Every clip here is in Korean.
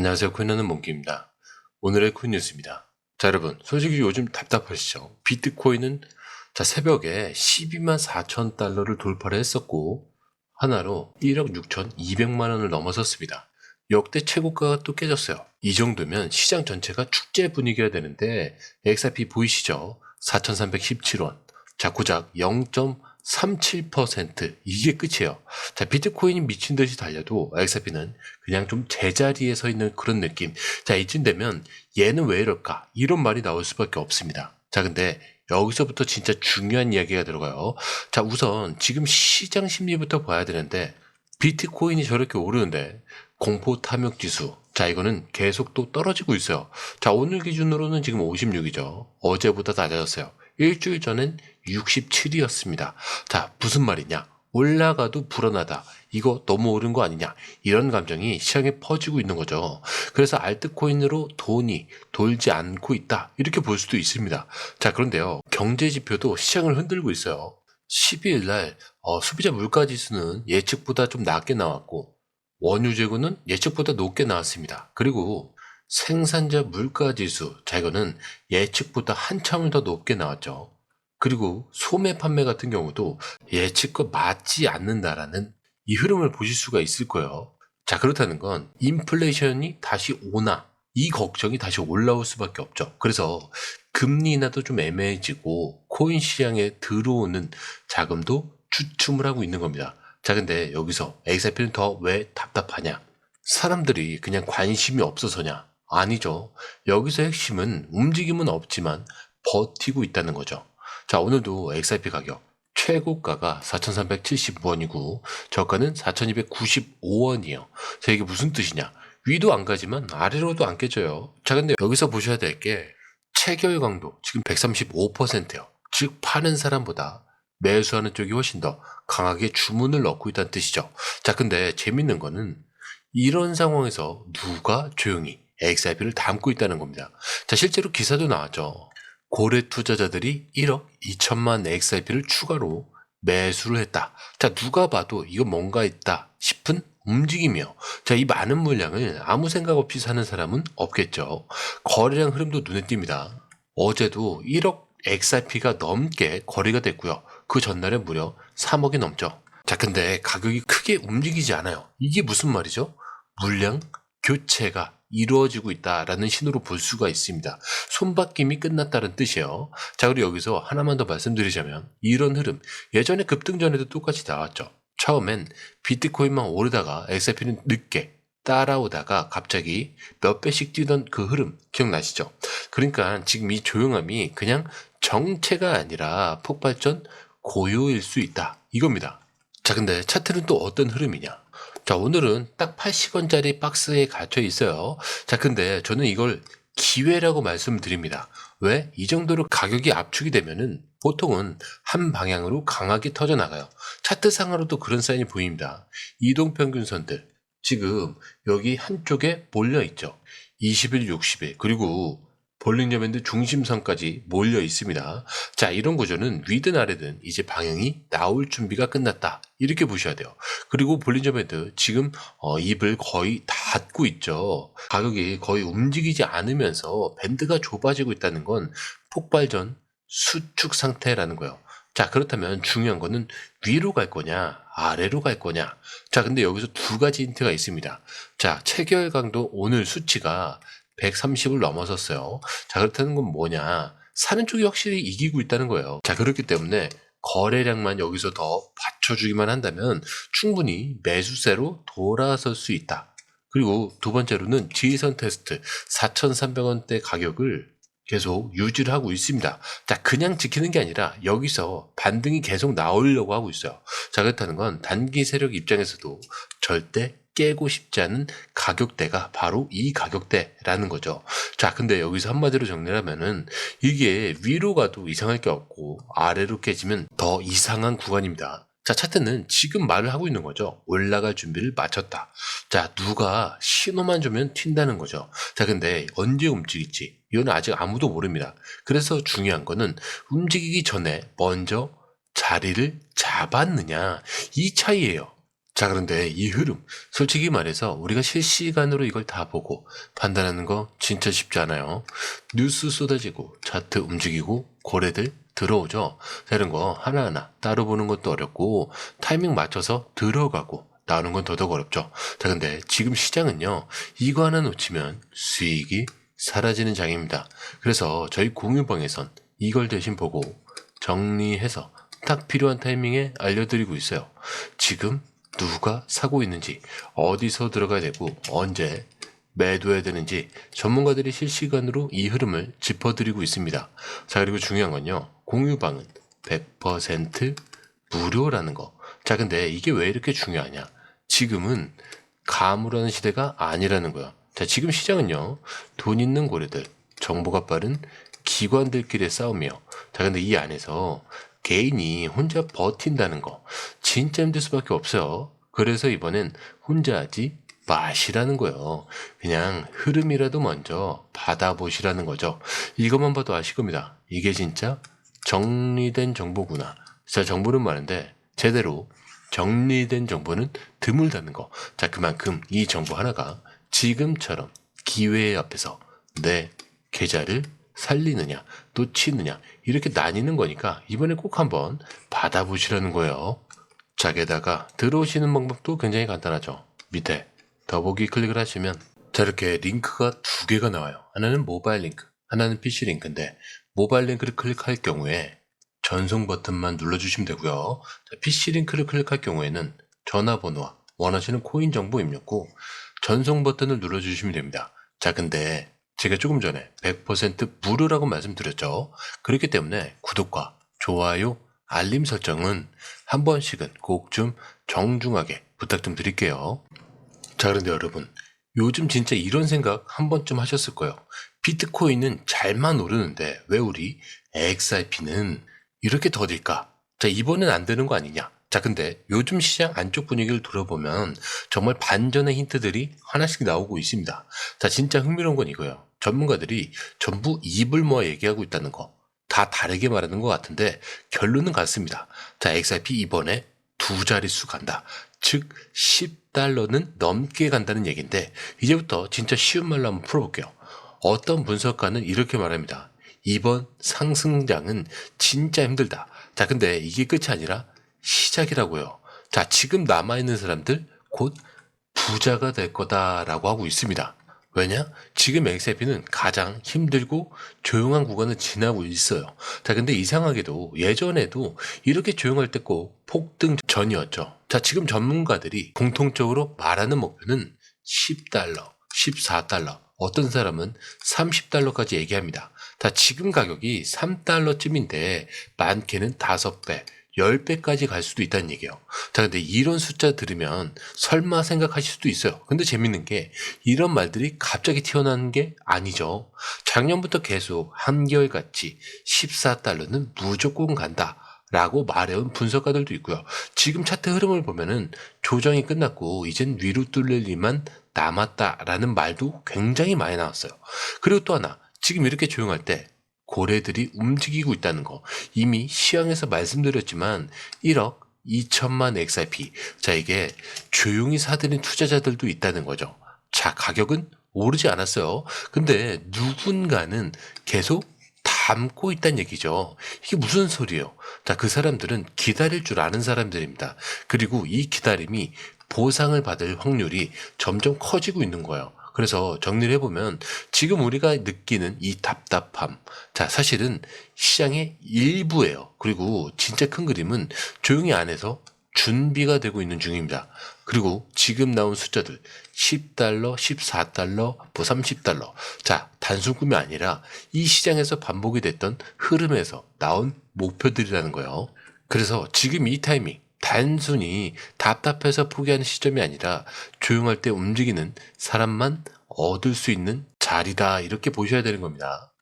안녕하세요. 코인하는 몽키입니다. 오늘의 코인 뉴스입니다. 자, 여러분, 솔직히 요즘 답답하시죠? 비트코인은 새벽에 12만 4천 달러를 돌파를 했었고 하나로 1억 6,200만 원을 넘어섰습니다. 역대 최고가가 또 깨졌어요. 이 정도면 시장 전체가 축제 분위기가 되는데 XRP 보이시죠? 4,317원. 자, 고작 0.37% 이게 끝이에요. 자, 비트코인이 미친 듯이 달려도 XRP는 그냥 좀 제자리에 서 있는 그런 느낌. 자, 이쯤 되면 얘는 왜 이럴까? 이런 말이 나올 수밖에 없습니다. 자, 근데 여기서부터 진짜 중요한 이야기가 들어가요. 자, 우선 지금 시장 심리부터 봐야 되는데 비트코인이 저렇게 오르는데 공포 탐욕 지수. 자, 이거는 계속 또 떨어지고 있어요. 자, 오늘 기준으로는 지금 56이죠. 어제보다 낮아졌어요. 일주일 전엔 67이었습니다. 자, 무슨 말이냐? 올라가도 불안하다. 이거 너무 오른 거 아니냐? 이런 감정이 시장에 퍼지고 있는 거죠. 그래서 알트코인으로 돈이 돌지 않고 있다. 이렇게 볼 수도 있습니다. 자, 그런데요. 경제 지표도 시장을 흔들고 있어요. 12일 날 소비자 물가 지수는 예측보다 좀 낮게 나왔고 원유 재고는 예측보다 높게 나왔습니다. 그리고 생산자 물가 지수, 자, 이거는 예측보다 한참을 더 높게 나왔죠. 그리고 소매 판매 같은 경우도 예측과 맞지 않는다라는 이 흐름을 보실 수가 있을 거예요. 자, 그렇다는 건 인플레이션이 다시 오나 이 걱정이 다시 올라올 수밖에 없죠. 그래서 금리 인하도 좀 애매해지고 코인 시장에 들어오는 자금도 주춤을 하고 있는 겁니다. 자, 근데 여기서 XRP는 더 왜 답답하냐? 사람들이 그냥 관심이 없어서냐? 아니죠. 여기서 핵심은 움직임은 없지만 버티고 있다는 거죠. 자, 오늘도 XRP 가격 최고가가 4,375원이고 저가는 4,295원이에요. 자, 이게 무슨 뜻이냐? 위도 안 가지만 아래로도 안 깨져요. 자, 근데 여기서 보셔야 될 게 체결 강도 지금 135%예요. 즉 파는 사람보다 매수하는 쪽이 훨씬 더 강하게 주문을 넣고 있다는 뜻이죠. 자, 근데 재밌는 거는 이런 상황에서 누가 조용히 XRP를 담고 있다는 겁니다. 자, 실제로 기사도 나왔죠. 고래 투자자들이 1억 2천만 XRP를 추가로 매수를 했다. 자, 누가 봐도 이거 뭔가 있다 싶은 움직임이요. 자, 이 많은 물량을 아무 생각 없이 사는 사람은 없겠죠. 거래량 흐름도 눈에 띕니다. 어제도 1억 XRP가 넘게 거래가 됐고요. 그 전날에 무려 3억이 넘죠. 자, 근데 가격이 크게 움직이지 않아요. 이게 무슨 말이죠? 물량 교체가 이루어지고 있다라는 신호로 볼 수가 있습니다. 손바뀜이 끝났다는 뜻이에요. 자, 그리고 여기서 하나만 더 말씀드리자면 이런 흐름 예전에 급등 전에도 똑같이 나왔죠. 처음엔 비트코인만 오르다가 XRP는 늦게 따라오다가 갑자기 몇 배씩 뛰던 그 흐름 기억나시죠? 그러니까 지금 이 조용함이 그냥 정체가 아니라 폭발전 고요일 수 있다 이겁니다. 자, 근데 차트는 또 어떤 흐름이냐? 자, 오늘은 딱 80원짜리 박스에 갇혀 있어요. 자, 근데 저는 이걸 기회라고 말씀드립니다. 왜? 이 정도로 가격이 압축이 되면은 보통은 한 방향으로 강하게 터져나가요. 차트상으로도 그런 사인이 보입니다. 이동평균선들. 지금 여기 한쪽에 몰려 있죠. 20일, 60일. 그리고 볼링저 밴드 중심선까지 몰려 있습니다. 자, 이런 구조는 위든 아래든 이제 방향이 나올 준비가 끝났다. 이렇게 보셔야 돼요. 그리고 볼링저 밴드 지금 입을 거의 닫고 있죠. 가격이 거의 움직이지 않으면서 밴드가 좁아지고 있다는 건 폭발 전 수축 상태라는 거예요. 자, 그렇다면 중요한 거는 위로 갈 거냐, 아래로 갈 거냐. 자, 근데 여기서 두 가지 힌트가 있습니다. 자, 체결 강도 오늘 수치가 130을 넘어섰어요. 자, 그렇다는 건 뭐냐? 사는 쪽이 확실히 이기고 있다는 거예요. 자, 그렇기 때문에 거래량만 여기서 더 받쳐주기만 한다면 충분히 매수세로 돌아설 수 있다. 그리고 두 번째로는 지지선 테스트 4,300원대 가격을 계속 유지를 하고 있습니다. 자, 그냥 지키는 게 아니라 여기서 반등이 계속 나오려고 하고 있어요. 자, 그렇다는 건 단기 세력 입장에서도 절대 깨고 싶지 않은 가격대가 바로 이 가격대라는 거죠. 자, 근데 여기서 한마디로 정리를 하면은 이게 위로 가도 이상할 게 없고 아래로 깨지면 더 이상한 구간입니다. 자, 차트는 지금 말을 하고 있는 거죠. 올라갈 준비를 마쳤다. 자, 누가 신호만 주면 튄다는 거죠. 자, 근데 언제 움직일지 이건 아직 아무도 모릅니다. 그래서 중요한 거는 움직이기 전에 먼저 자리를 잡았느냐 이 차이예요. 자, 그런데 이 흐름, 솔직히 말해서 우리가 실시간으로 이걸 다 보고 판단하는 거 진짜 쉽지 않아요. 뉴스 쏟아지고 차트 움직이고 고래들 들어오죠. 자, 이런 거 하나하나 따로 보는 것도 어렵고 타이밍 맞춰서 들어가고 나오는 건 더더욱 어렵죠. 자, 근데 지금 시장은요, 이거 하나 놓치면 수익이 사라지는 장입니다. 그래서 저희 공유방에선 이걸 대신 보고 정리해서 딱 필요한 타이밍에 알려드리고 있어요. 지금 누가 사고 있는지, 어디서 들어가야 되고 언제 매도해야 되는지 전문가들이 실시간으로 이 흐름을 짚어드리고 있습니다. 자, 그리고 중요한 건요, 공유방은 100% 무료라는 거. 자, 근데 이게 왜 이렇게 중요하냐? 지금은 가물하는 시대가 아니라는 거야. 자, 지금 시장은요, 돈 있는 고래들, 정보가 빠른 기관들끼리의 싸움이요. 자, 근데 이 안에서 개인이 혼자 버틴다는 거 진짜 힘들 수밖에 없어요. 그래서 이번엔 혼자 하지 마시라는 거예요. 그냥 흐름이라도 먼저 받아보시라는 거죠. 이것만 봐도 아실 겁니다. 이게 진짜 정리된 정보구나. 자, 정보는 많은데 제대로 정리된 정보는 드물다는 거. 자, 그만큼 이 정보 하나가 지금처럼 기회 앞에서 내 계좌를 살리느냐 놓치느냐 이렇게 나뉘는 거니까 이번에 꼭 한번 받아보시라는 거예요. 자, 게다가 들어오시는 방법도 굉장히 간단하죠. 밑에 더보기 클릭을 하시면 자, 이렇게 링크가 두 개가 나와요. 하나는 모바일 링크, 하나는 PC 링크인데 모바일 링크를 클릭할 경우에 전송 버튼만 눌러주시면 되고요. 자, PC 링크를 클릭할 경우에는 전화번호와 원하시는 코인 정보 입력후 전송 버튼을 눌러주시면 됩니다. 자, 근데 제가 조금 전에 100% 무료라고 말씀드렸죠. 그렇기 때문에 구독과 좋아요, 알림 설정은 한 번씩은 꼭 좀 정중하게 부탁 좀 드릴게요. 자, 그런데 여러분, 요즘 진짜 이런 생각 한 번쯤 하셨을 거예요. 비트코인은 잘만 오르는데 왜 우리 XRP는 이렇게 더딜까? 자, 이번엔 안 되는 거 아니냐? 자, 근데 요즘 시장 안쪽 분위기를 돌아보면 정말 반전의 힌트들이 하나씩 나오고 있습니다. 자, 진짜 흥미로운 건 이거예요. 전문가들이 전부 입을 모아 얘기하고 있다는 거. 다 다르게 말하는 것 같은데 결론은 같습니다. 자, XRP 이번에 두 자릿수 간다. 즉 10달러는 넘게 간다는 얘기인데 이제부터 진짜 쉬운 말로 한번 풀어볼게요. 어떤 분석가는 이렇게 말합니다. 이번 상승장은 진짜 힘들다. 자, 근데 이게 끝이 아니라 시작이라고요. 자, 지금 남아있는 사람들 곧 부자가 될 거다라고 하고 있습니다. 왜냐? 지금 XRP는 가장 힘들고 조용한 구간을 지나고 있어요. 자, 근데 이상하게도 예전에도 이렇게 조용할 때 꼭 폭등 전이었죠. 자, 지금 전문가들이 공통적으로 말하는 목표는 10달러, 14달러, 어떤 사람은 30달러까지 얘기합니다. 자, 지금 가격이 3달러쯤인데 많게는 5배, 10배까지 갈 수도 있다는 얘기예요. 자, 근데 이런 숫자 들으면 설마 생각하실 수도 있어요. 근데 재밌는 게 이런 말들이 갑자기 튀어나오는 게 아니죠. 작년부터 계속 한결같이 14달러는 무조건 간다 라고 말해온 분석가들도 있고요. 지금 차트 흐름을 보면은 조정이 끝났고 이젠 위로 뚫릴 일만 남았다라는 말도 굉장히 많이 나왔어요. 그리고 또 하나, 지금 이렇게 조용할 때 고래들이 움직이고 있다는 거 이미 시황에서 말씀드렸지만 1억 2천만 XRP. 자, 이게 조용히 사들인 투자자들도 있다는 거죠. 자, 가격은 오르지 않았어요. 근데 누군가는 계속 담고 있다는 얘기죠. 이게 무슨 소리예요? 자, 그 사람들은 기다릴 줄 아는 사람들입니다. 그리고 이 기다림이 보상을 받을 확률이 점점 커지고 있는 거예요. 그래서 정리를 해보면 지금 우리가 느끼는 이 답답함, 자, 사실은 시장의 일부예요. 그리고 진짜 큰 그림은 조용히 안에서 준비가 되고 있는 중입니다. 그리고 지금 나온 숫자들 10달러, 14달러, 뭐 30달러. 자, 단순 꿈이 아니라 이 시장에서 반복이 됐던 흐름에서 나온 목표들이라는 거예요. 그래서 지금 이 타이밍 단순히 답답해서 포기하는 시점이 아니라 조용할 때 움직이는 사람만 얻을 수 있는 자리다, 이렇게 보셔야 되는 겁니다.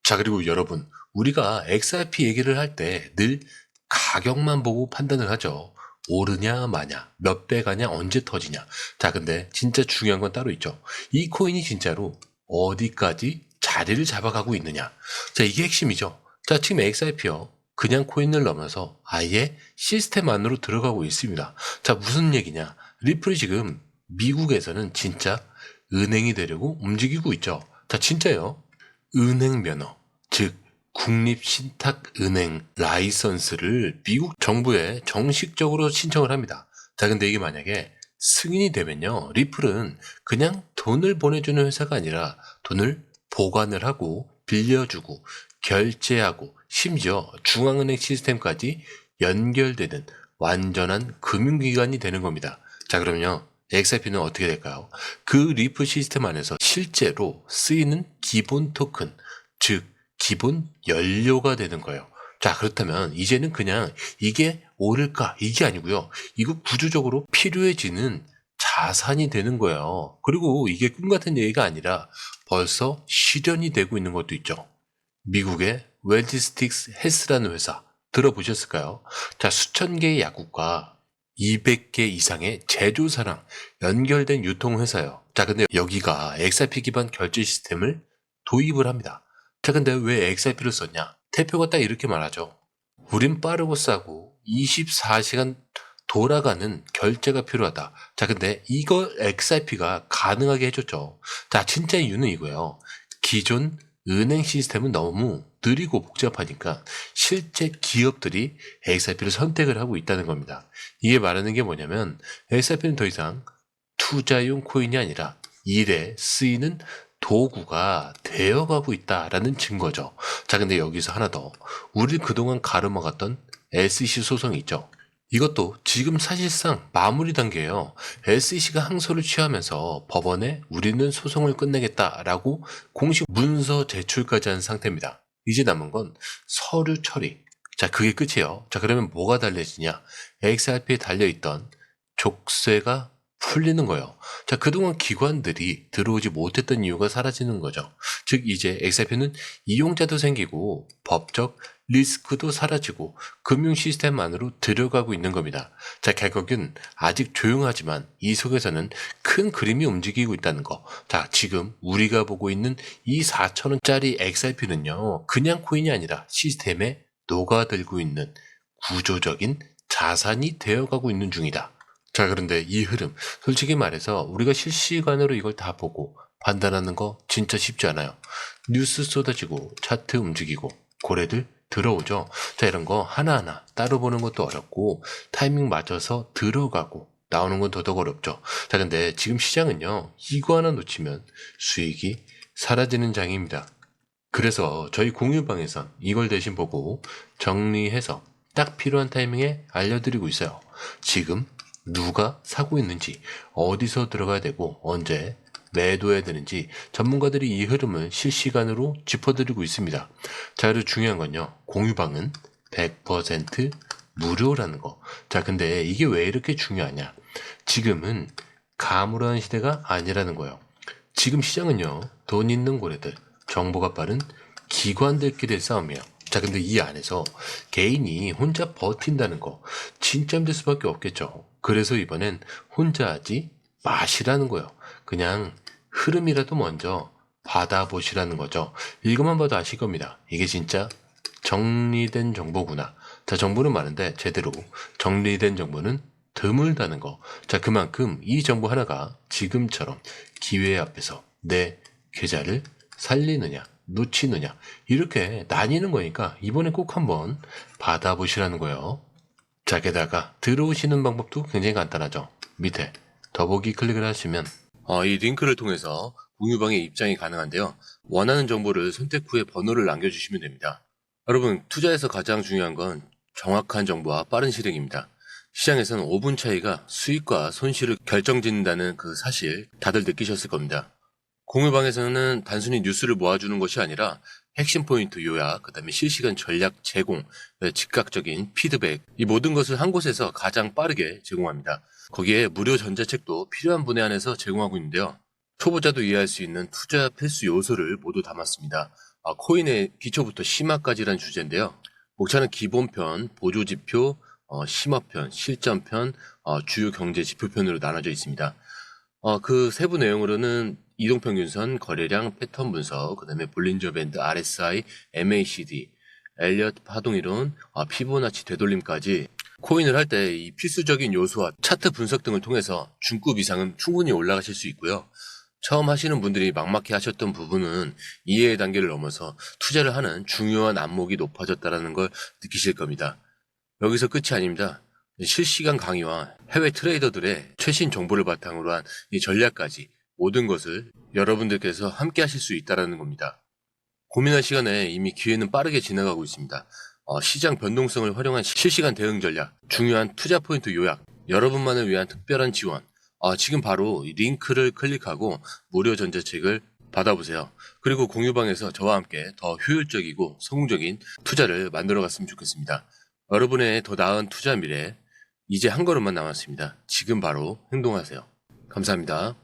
자, 그리고 여러분, 우리가 XRP 얘기를 할 때 늘 가격만 보고 판단을 하죠. 오르냐 마냐, 몇 배 가냐, 언제 터지냐. 자, 근데 진짜 중요한 건 따로 있죠. 이 코인이 진짜로 어디까지 자리를 잡아가고 있느냐. 자, 이게 핵심이죠. 자, 지금 XRP요. 그냥 코인을 넘어서 아예 시스템 안으로 들어가고 있습니다. 자, 무슨 얘기냐. 리플이 지금 미국에서는 진짜 은행이 되려고 움직이고 있죠. 자, 진짜요. 은행 면허, 즉 국립신탁은행 라이선스를 미국 정부에 정식적으로 신청을 합니다. 자, 근데 이게 만약에 승인이 되면요, 리플은 그냥 돈을 보내주는 회사가 아니라 돈을 보관을 하고 빌려주고 결제하고 심지어 중앙은행 시스템까지 연결되는 완전한 금융기관이 되는 겁니다. 자, 그럼요, XRP는 어떻게 될까요? 그 리플 시스템 안에서 실제로 쓰이는 기본 토큰, 즉 기본 연료가 되는 거예요. 자, 그렇다면 이제는 그냥 이게 오를까 이게 아니고요. 이거 구조적으로 필요해지는 자산이 되는 거예요. 그리고 이게 꿈 같은 얘기가 아니라 벌써 실현이 되고 있는 것도 있죠. 미국의 웰티스틱스 헬스라는 회사 들어보셨을까요? 자, 수천 개의 약국과 200개 이상의 제조사랑 연결된 유통회사예요. 자, 근데 여기가 XRP 기반 결제 시스템을 도입을 합니다. 자, 근데 왜 XRP를 썼냐? 대표가 딱 이렇게 말하죠. 우린 빠르고 싸고 24시간 돌아가는 결제가 필요하다. 자, 근데 이걸 XRP가 가능하게 해줬죠. 자, 진짜 이유는 이거예요. 기존 은행 시스템은 너무 느리고 복잡하니까 실제 기업들이 XRP를 선택을 하고 있다는 겁니다. 이게 말하는 게 뭐냐면 XRP는 더 이상 투자용 코인이 아니라 일에 쓰이는 도구가 되어가고 있다라는 증거죠. 자, 근데 여기서 하나 더. 우리 그동안 가로막았던 SEC 소송이 있죠. 이것도 지금 사실상 마무리 단계예요. SEC가 항소를 취하면서 법원에 우리는 소송을 끝내겠다라고 공식 문서 제출까지 한 상태입니다. 이제 남은 건 서류 처리. 자, 그게 끝이에요. 자, 그러면 뭐가 달라지냐? XRP에 달려있던 족쇄가 풀리는 거예요. 자, 그동안 기관들이 들어오지 못했던 이유가 사라지는 거죠. 즉, 이제 XRP는 이용자도 생기고 법적 리스크도 사라지고 금융 시스템 안으로 들어가고 있는 겁니다. 자, 결국은 아직 조용하지만 이 속에서는 큰 그림이 움직이고 있다는 거. 자, 지금 우리가 보고 있는 이 4,000원짜리 XRP는요, 그냥 코인이 아니라 시스템에 녹아들고 있는 구조적인 자산이 되어가고 있는 중이다. 자, 그런데 이 흐름, 솔직히 말해서 우리가 실시간으로 이걸 다 보고 판단하는 거 진짜 쉽지 않아요. 뉴스 쏟아지고 차트 움직이고 고래들 들어오죠. 자, 이런 거 하나하나 따로 보는 것도 어렵고 타이밍 맞춰서 들어가고 나오는 건 더더욱 어렵죠. 자, 근데 지금 시장은요, 이거 하나 놓치면 수익이 사라지는 장입니다. 그래서 저희 공유방에선 이걸 대신 보고 정리해서 딱 필요한 타이밍에 알려드리고 있어요. 지금 누가 사고 있는지, 어디서 들어가야 되고 언제 매도해야 되는지 전문가들이 이 흐름을 실시간으로 짚어드리고 있습니다. 자, 그리고 중요한 건요, 공유방은 100% 무료라는 거. 자, 근데 이게 왜 이렇게 중요하냐? 지금은 가물한 시대가 아니라는 거예요. 지금 시장은요, 돈 있는 고래들, 정보가 빠른 기관들끼리의 싸움이에요. 자, 근데 이 안에서 개인이 혼자 버틴다는 거 진짜 힘들 수밖에 없겠죠. 그래서 이번엔 혼자 하지 마시라는 거예요. 그냥 흐름이라도 먼저 받아보시라는 거죠. 읽어만 봐도 아실 겁니다. 이게 진짜 정리된 정보구나. 자, 정보는 많은데 제대로 정리된 정보는 드물다는 거. 자, 그만큼 이 정보 하나가 지금처럼 기회 앞에서 내 계좌를 살리느냐 놓치느냐 이렇게 나뉘는 거니까 이번에 꼭 한번 받아보시라는 거예요. 자, 게다가 들어오시는 방법도 굉장히 간단하죠. 밑에 더보기 클릭을 하시면 이 링크를 통해서 공유방에 입장이 가능한데요. 원하는 정보를 선택 후에 번호를 남겨주시면 됩니다. 여러분, 투자에서 가장 중요한 건 정확한 정보와 빠른 실행입니다. 시장에서는 5분 차이가 수익과 손실을 결정짓는다는 그 사실 다들 느끼셨을 겁니다. 공유방에서는 단순히 뉴스를 모아주는 것이 아니라 핵심 포인트 요약, 그 다음에 실시간 전략 제공, 즉각적인 피드백, 이 모든 것을 한 곳에서 가장 빠르게 제공합니다. 거기에 무료 전자책도 필요한 분야 안에서 제공하고 있는데요. 초보자도 이해할 수 있는 투자 필수 요소를 모두 담았습니다. 코인의 기초부터 심화까지란 주제인데요. 목차는 기본편, 보조지표, 심화편, 실전편, 주요 경제 지표편으로 나눠져 있습니다. 그 세부 내용으로는 이동평균선, 거래량, 패턴 분석, 그 다음에 볼린저 밴드, RSI, MACD, 엘리엇 파동이론, 피보나치 되돌림까지 코인을 할 때 이 필수적인 요소와 차트 분석 등을 통해서 중급 이상은 충분히 올라가실 수 있고요. 처음 하시는 분들이 막막해 하셨던 부분은 이해의 단계를 넘어서 투자를 하는 중요한 안목이 높아졌다는 걸 느끼실 겁니다. 여기서 끝이 아닙니다. 실시간 강의와 해외 트레이더들의 최신 정보를 바탕으로 한 이 전략까지 모든 것을 여러분들께서 함께 하실 수 있다는 겁니다. 고민할 시간에 이미 기회는 빠르게 지나가고 있습니다. 시장 변동성을 활용한 실시간 대응 전략, 중요한 투자 포인트 요약, 여러분만을 위한 특별한 지원. 지금 바로 이 링크를 클릭하고 무료 전자책을 받아보세요. 그리고 공유방에서 저와 함께 더 효율적이고 성공적인 투자를 만들어 갔으면 좋겠습니다. 여러분의 더 나은 투자 미래, 이제 한 걸음만 남았습니다. 지금 바로 행동하세요. 감사합니다.